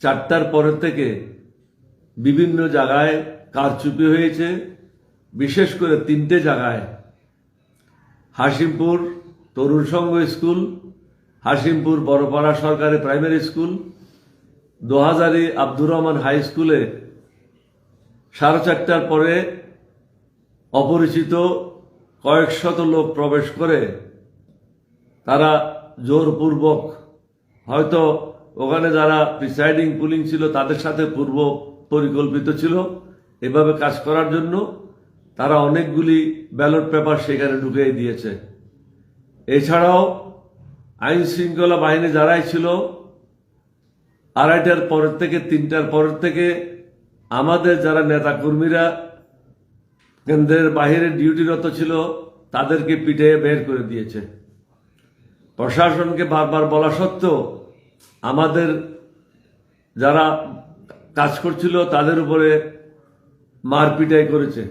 4টার পরের থেকে বিভিন্ন জায়গায় কারচুপি হয়েছে। বিশেষ করে 3টে জায়গায়, হাসিমপুর তরুণ সংঘ স্কুল, হাসিমপুর বড়পাড়া সরকারি primary school, Dohazari Abdur Rahman high স্কুলে 4:30টার পরে অপরিচিত কয়েক শত লোক প্রবেশ করে তারা জোরপূর্বক, হয়তো ওখানে যারা প্রিসাইডিং পুলিং ছিল তাদের সাথে পূর্ব পরিকল্পিত ছিল এভাবে কাজ করার জন্য, তারা অনেকগুলি ব্যালট পেপার সেখানে ঢুকিয়ে দিয়েছে। এছাড়াও আইন শৃঙ্খলা বাহিনী যারাই ছিল 2:30টার পরের থেকে 3টার পরের থেকে আমাদের যারা নেতাকর্মীরা কেন্দ্রের বাহিরে ডিউটিরত ছিল তাদেরকে পিটিয়ে বের করে দিয়েছে। প্রশাসনকে বারবার বলা সত্ত্বেও আমাদের যারা কাজ করছিল তাদের উপরে মারপিটাই করেছে।